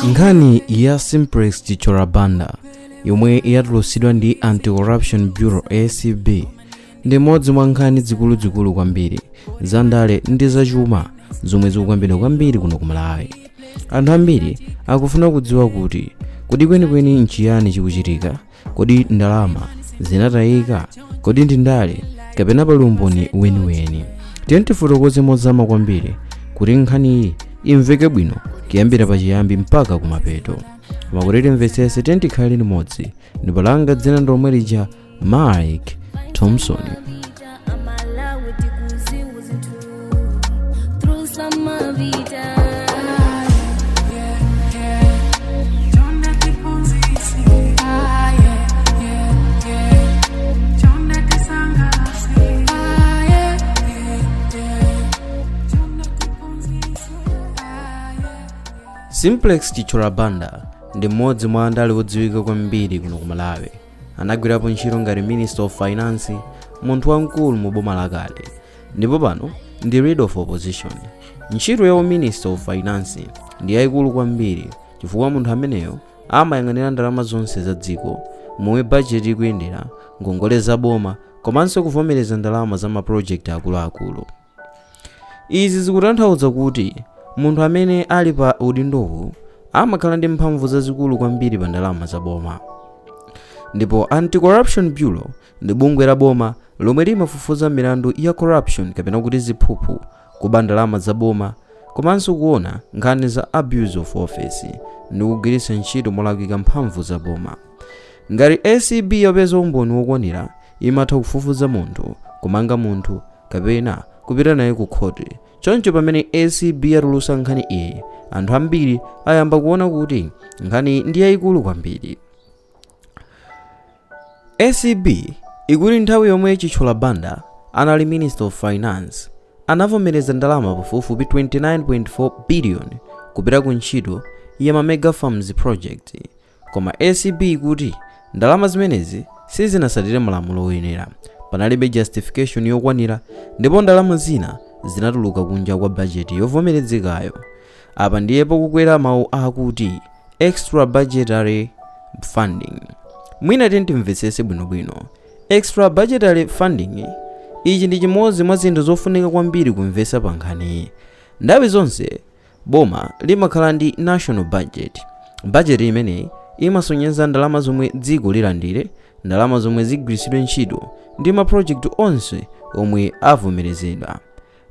Nkhani ya Simplex Chitchula yomwe yatulutsidwa ndi Anti-Corruption Bureau ACB ndi modzi mwa nkhani zikuluzikulu kwambiri za ndale ndi zachuma zomwe zikukambidwa kwambiri kuno ku Malawi. Anthu ambiri akufuna kudziwa kuti kodi kwenikweni nchiyani chikuchitika, kodi ndalama zinatayika, kodi ndi ndale kapena pali umboni weniweni. Tifotokoze mozama kwambiri kuti nkhani iyi imveke bwino kuyambira pachiyambi mpaka kumapeto. Makulete mvetsese tikhale limodzi ndipo langa dzina lomwe lija Mike Thompson. Simplex Chitchula ndi mmodzi mwa andale odziwika kwambiri kuno ku Malawi. Anagwirapo ntchito ngati Minister of Finance, munthu wamkulu mu boma lakale, ndipo pano ndi Leader of Opposition. Ntchito ya Minister of Finance ndi yayikulu kwambiri chifukwa munthu ameneyo amayang'anira ndalama zonse za dziko, momwe budget ikuyendera, ngongole za boma, komanso kuvomereza ndalama za maproject akuluakulu. Izi zikutanthauza kuti munthu amene ali pa udindowu amakhala ndi mphamvu zazikulu kwambiri pa ndalama za boma. Ndipo Anti-Corruption Bureau ndi bungwe la boma lomwe limafufuza milandu ya corruption kapena kuti ziphuphu kuba ndalama za boma, komanso kuona nkhani za abuse of office ndi kugwiritsa ntchito molakwika mphamvu za boma. Ngati ACB yapeza umboni wokwanira, imatha kufufuza munthu, kumanga munthu kapena kupita naye ku khoti. Choncho pamene ACB yatulutsa nkhani iyi, anthu ambiri ayamba kuona kuti nkhani ndi yayikulu kwambiri. ACB ikuti nthawi yomwe Chitchula anali Minister of Finance anavomereza ndalama pafupifupi 29.4 billion kupita ku ntchito ya ma mega farms project, koma ACB ikuti ndalama zimenezi sizinatsatire malamulo oyenera, panalibe justification yokwanira, ndipo ndalama zina zinatuluka kunja kwa budget yovomerezekayo. Apa ndiyepo kukwera mawu akuti extra budgetary funding. Mwina timvetsese bwinobwino. Extra budgetary funding ichi ndi chimodzi mwa zinthu zofunika kwambiri kumvetsa pa nkhani. Nthawi zonse boma limakhala ndi national budget. Budget imeneyi imasonyeza ndalama zomwe dziko lilandire, ndalama zomwe zigwiritsidwe ntchito ndi ma project onse omwe avomerezedwa.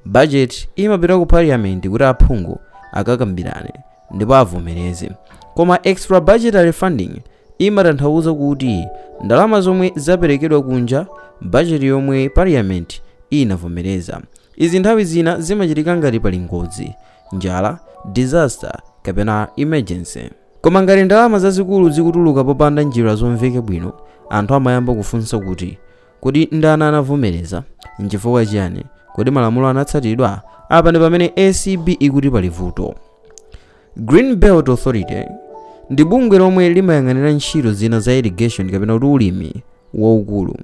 Budget imapita ku parliament kuti aphungu akakambirane ndipo avomereze. Koma extra budgetary funding imatanthauza kuti ndalama zomwe zaperekedwa kunja budget yomwe parliament inavomereza. Izi nthawi zina zimachitika ngati pali ngozi, njala, disaster kapena emergency. Koma ngati ndalama zazikulu zikutuluka popanda njira zomveka bwino, anthu amayamba kufunsa kuti kodi ndani anavomereza, nchifukwa chiyani, kodi malamulo anatsatidwa? Apa ndi pamene ACB ikuti pali vuto. Green Belt Authority ndi bungwe lomwe limayang'anira ntchito zina za irrigation kapena kuti ulimi waukulu.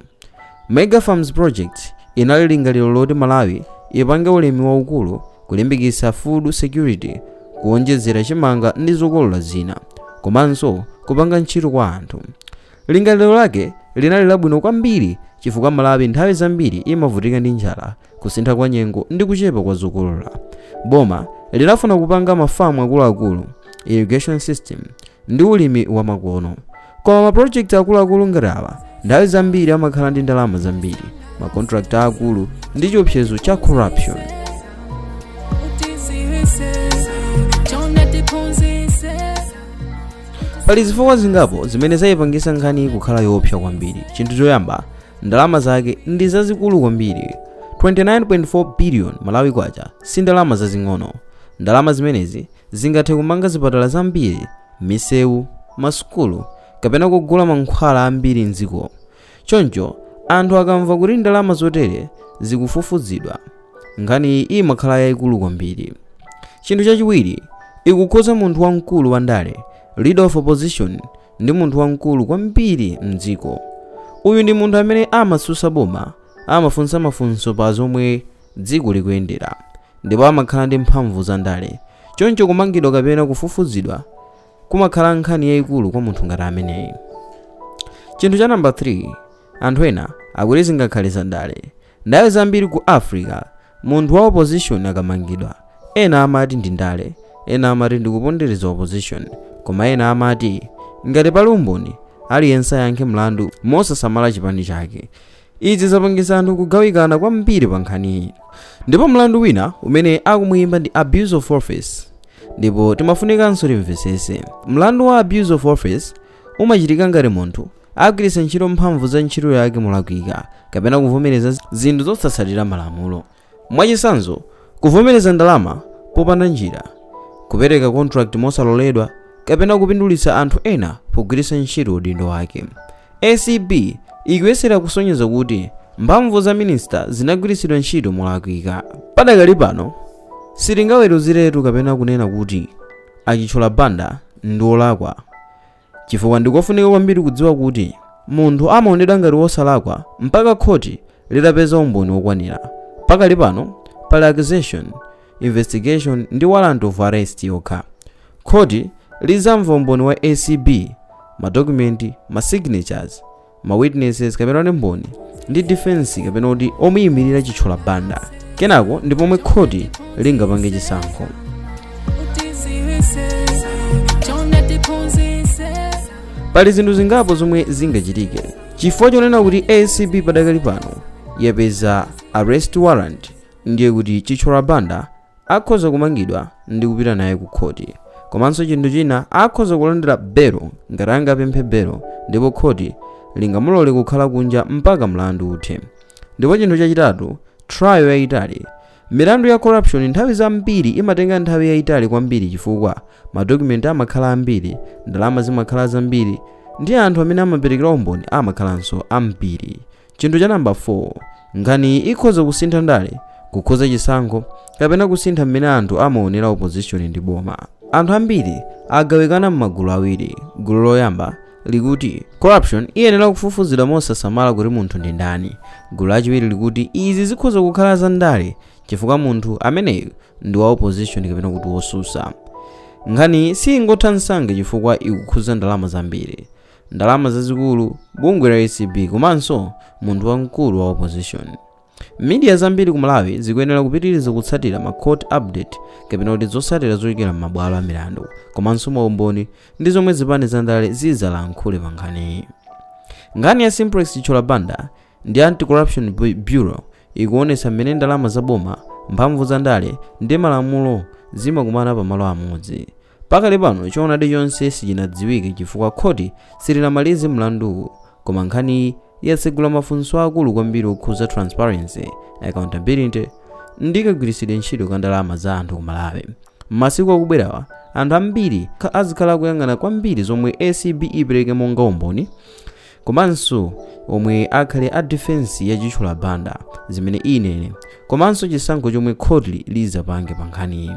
Mega Farms Project inali lingaliro loti Malawi ipange ulimi waukulu, kulimbikitsa food security, kuonjezera chimanga ndi zokolola zina, komanso kupanga ntchito kwa anthu. Lingaliro lake linali labwino kwambiri chifukwa Malawi nthawi zambiri imavutika ndi njala, kusintha kwa nyengo ndi kuchepa kwa zokolola. Boma linafuna kupanga mafamu akuluakulu, irrigation system ndi ulimi wa makono. Koma maproject akuluakulu ngati awa nthawi zambiri amakhala ndi ndalama zambiri, macontract akulu ndi chiopsezo cha corruption. Pali zifukwa zingapo zimene zayipangisa nkhani kukhala yoopsa kwambiri. Chinthu choyamba, ndalama zake ndi zazikulu kwambiri. 29.4 billion Malawi kwacha si ndalama zazing'ono. Ndalama zimenezi zingathe kumanga zipatala zambiri, misewu, masukulu kapena kugula mankhwala ambiri mdziko. Choncho anthu akamva kuti ndalama zotere zikufufuzidwa, nkhani imakhala yayikulu kwambiri. Chinthu chachiwiri, ikukhoza munthu wamkulu wa ndale, Leader of Opposition, ndi munthu wamkulu kwambiri mdziko. Uyu ndi munthu amene amasusa boma, amafunsa mafunso pa zomwe dziko likuyendera, ndipo amakhala ndi mphamvu za ndale. Choncho kumangidwa kapena kufufuzidwa kumakhala nkhani yayikulu kwa munthu ngati ameneyi. Chinthu cha namba 3, anthu ena akuti zingakhale ndale. Ndale zambiri ku Africa munthu wa opposition akamangidwa, ena amati ndi ndale, ena amati ndi kupondereza opposition, koma ena amati ngati pali umboni aliyense ayankhe mlandu mosasamala chipani chake. Izi zapangisa anthu kugawikana kwambiri pa nkhaniyi. Ndipo mlandu wina umene akumuyimba ndi abuse of office, ndipo timafunikanso timvesese. Mlandu wa abuse of office umachitika ngati munthu agwiritsa ntchito mphamvu za ntchito yake molakwika kapena kuvomereza zinthu zosatsatira malamulo. Mwachitsanzo, kuvomereza ndalama popanda njira, kupereka contract mosaloledwa kapena kupindulitsa anthu ena pogwiritsa ntchito udindo wake. ACB ikuyesera kusonyeza kuti mphamvu za minista zinagwiritsidwa ntchito molakwika. Padakali pano sitingaweruziretu kapena kunena kuti achitchula banda ndi olakwa, chifukwa ndikofunika kwambiri kudziwa kuti munthu amaonedwa ngati wosalakwa mpaka khoti litapeza umboni wokwanira. Pakali pano pali accusation, investigation ndi warrant of arrest yokha. Khoti lizamva umboni wa ACB, madokumenti, masignatures, mawitnesses kapena ndi mboni ndi defense kapena kuti omuyimirira chitchula banda. Kenako ndi pomwe khoti lingapange chisankho. Pali zinthu zingapo zomwe zingachitike chifukwa chonena kuti ACB padakali pano yapeza arrest warrant, ndiye kuti chitchula banda akhoza kumangidwa ndi kupita naye ku khoti. Komanso chinthu china akhoza kulandira belo ngati angapemphe belo, ndipo khoti lingamulole kukhala kunja mpaka mlandu uthe. Ndipo chinthu chachitatu, trial yayitali. Milandu ya corruption nthawi zambiri imatenga nthawi yayitali kwambiri chifukwa madokumenti amakhala ambiri, ndalama zimakhala zambiri, ndi anthu amene amaperekera umboni amakhalanso ambiri. Chinthu cha namba 4, nkhani ikhoza kusintha ndale, kukhoza chisankho kapena kusintha mmene anthu amaonera opposition ndi boma. Anthu ambiri agawikana m'magulu awiri. Gulu loyamba likuti corruption iyenera kufufuzidwa mosasamala kuti munthu ndi ndani. Gulu lachiwiri likuti izi zikhoza kukhala za ndale chifukwa munthu ameneyo ndi wa opposition kapena kuti wosusa. Nkhani singotha msange chifukwa ikukhuza ndalama zambiri, ndalama zazikulu, bungwe la ACB komanso munthu wamkulu wa opposition. Media zambiri ku Malawi zikuyenera kupitiriza kutsatira ma court update kapena kuti zotsatira zochokera m'mabwalo a milandu komanso maumboni ndi zomwe zipani za ndale zizalankhule pa nkhaniyi. Nkhani ya Simplex chitchula banda ndi Anti-Corruption Bureau ikuonetsa mmene ndalama za boma, mphamvu za ndale ndi malamulo zimakumana pamalo amodzi. Pakali pano choonadi chonse sichinadziwike chifukwa khoti silinamalize mlanduwu, koma nkhaniyi yatsegula mafunso akulu kwambiri okhuza transparency, accountability ndi kagwiritsidwe ntchito ka ndalama za anthu ku Malawi. M'masiku akubwerawa anthu ambiri azikhala kuyang'ana kwambiri zomwe ACB ipereke monga umboni, komanso omwe akhale a defense ya chitchula banda zimene inene, komanso chisankho chomwe khoti lizapange pa nkhaniyi.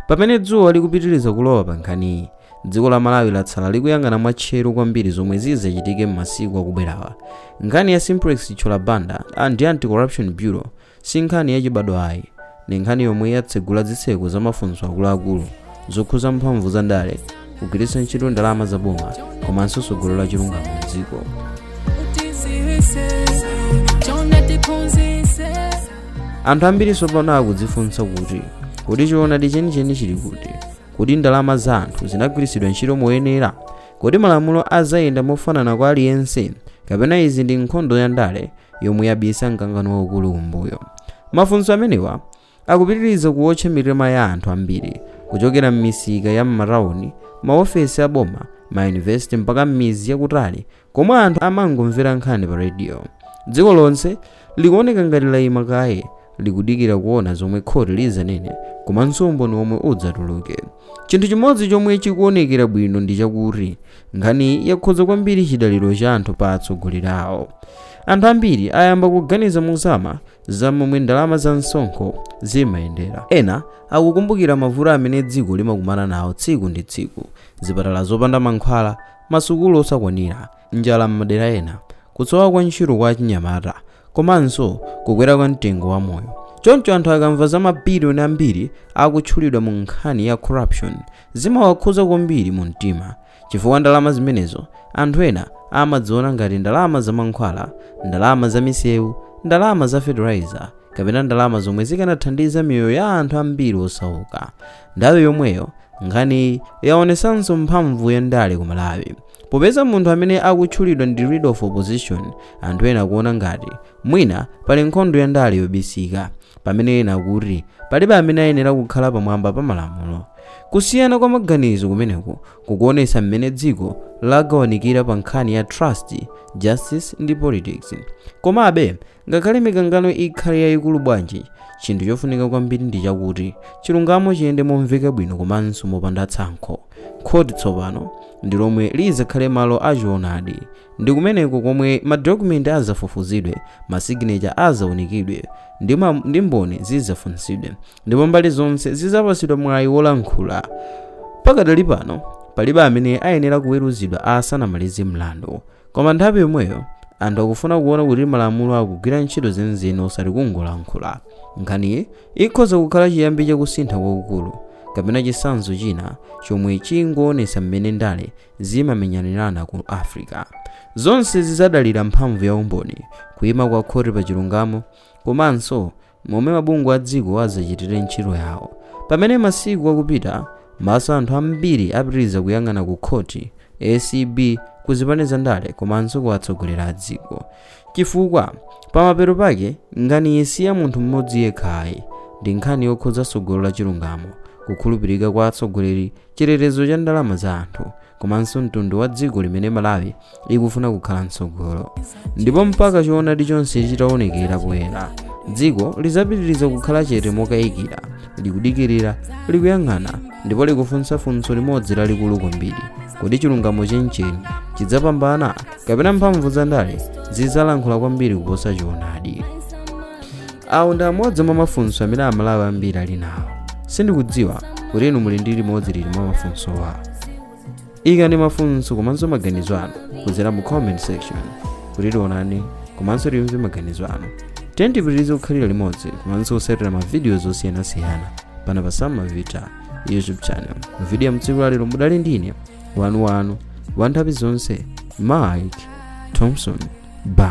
Pamene dzuwa likupitiriza kulowa pa nkhaniyi, dziko la Malawi latsala likuyang'ana mwatcheru kwambiri zomwe zizachitike m'masiku akubwerawa. Nkhani ya Simplex chitchula banda ndi Anti-Corruption Bureau si nkhani yachibadwa ayi, ni nkhani yomwe yatsegula zitseko za mafunso akuluakulu zokhuza mphamvu za ndale, kugwiritsa ntchito ndalama za boma komanso tsogolo la chilungamo m'dziko. Anthu ambiri tsopano akudzifunsa kuti choonadi chenicheni chili kuti ndalama za anthu zinagwiritsidwa ntchito moyenera, kuti malamulo azayenda mofanana kwa aliyense, kapena izi ndi nkhondo ya ndale yomwe yabisa mkangano waukulu kumbuyo. Mafunso amenewa akupitiriza kuwotcha mitima ya anthu ambiri kuchokera m'misika ya m'matauni, maofesi a boma, mayunivesiti mpaka m'mizi yakutali komwe anthu amangomvera nkhani pa radio. Dziko lonse likuoneka ngati layima kaye likudikira kuona zomwe khoti lizanene komanso umboni omwe udzatuluke. Chinthu chimodzi chomwe chikuonekera bwino ndi chakuti nkhani yakhoza kwambiri chidaliro cha anthu pa atsogoleri awo. Anthu ambiri ayamba kuganiza mozama za momwe ndalama za msonkho zimayendera. Ena akukumbukira mavuto amene dziko limakumana nawo tsiku ndi tsiku, zipatala zopanda mankhwala, masukulu osakwanira, njala m'madera ena, kusowa kwa ntchito kwa achinyamata, komanso kukwera kwa mtengo wa moyo. Choncho anthu akamva za mabiliyoni ambiri akutchulidwa mu nkhani ya corruption zimawakhuza kwambiri mu mtima, chifukwa ndalama zimenezo anthu ena amadziona ngati ndalama za mankhwala, ndalama za misewu, ndalama za fertilizer, kapena ndalama zomwe zikanathandiza miyoyo ya anthu ambiri osauka. Nthawi yomweyo nkhani yaonesanso mphamvu ya ndale ku Malawi. Popeza munthu amene akutchulidwa ndi leader of opposition, anthu ena akuona ngati mwina pali nkhondo ya ndale yobisika, pamene ena akuti palibe amene ayenera kukhala pamwamba pa malamulo. Kusiyana kwa maganizo kumeneku kukuonesa mmene dziko lagawanikira pa nkhani ya trust, justice ndi politics. Komabe ngakhale mikangano ikhale yayikulu bwanji, chinthu chofunika kwambiri ndi chakuti chilungamo chiyende momveka bwino komanso mopanda tsankho. Khoti tsopano ndi lomwe lizakhale malo achionadi, ndi kumeneko komwe madokumenti azafufuzidwe, masignature azaunikidwe ndi mboni zizafunsidwe, ndipo mbali zonse zizapasidwa mwayi wolankhula. Pakadali pano palibe amene ayenera kuweruzidwa asanamalize mlandu, koma nthawi yomweyo anthu akufuna kuona kuti malamulo akugwira ntchito zenizeni osati kungolankhula. Nkhaniyi ikhoza kukhala chiyambi chakusintha kwakukulu, kapena chitsanzo china chomwe chingoonesa mmene ndale zimamenyanirana ku Africa. Zonse zizadalira mphamvu ya umboni, kuyima kwa khoti pa chilungamo, komanso momwe mabungwe a dziko azachitire ntchito yawo. Pamene masiku akupita, maso anthu ambiri apitiriza kuyang'ana ku khoti, ACB, kuzipaniza ndale komanso kuwatsogolera a dziko, chifukwa pamapeto pake nkhaniyi si ya munthu mmodzi yekhayi, ndi nkhani yokhudza tsogolo la chilungamo, kukhulupirika kwa atsogoleri, chitetezo cha ndalama za anthu, komanso mtundu wa dziko limene Malawi ikufuna kukhala mtsogolo. Ndipo mpaka choonadi chonse chitaonekera poyera, dziko lizapitiriza kukhala chete mokayikira, likudikirira, likuyang'ana, ndipo likufunsa funso limodzi lalikulu kwambiri: kodi chilungamo chenicheni chidzapambana, kapena mphamvu za ndale zidzalankhula kwambiri kuposa choonadi? Awo ndi amodzi mwa mafunso amene Amalawi ambiri ali nawo. Sindikudziwa kuti inu muli ndi limodzi lili mwa mafunso awa. Ikani mafunso komanso maganizo anu kudzera mu comment section kuti tionane komanso timve maganizo anu. Tipitirize kukhalira limodzi komanso kusatira mavidiyo osiyanasiyana pano pa Sam Mavita YouTube channel. Video ya mtsiku lalero mudali ndine wanu wa nthawi zonse, Mike Thompson. Bye.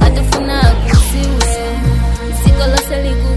Atafuna kusiwe, siko lose liku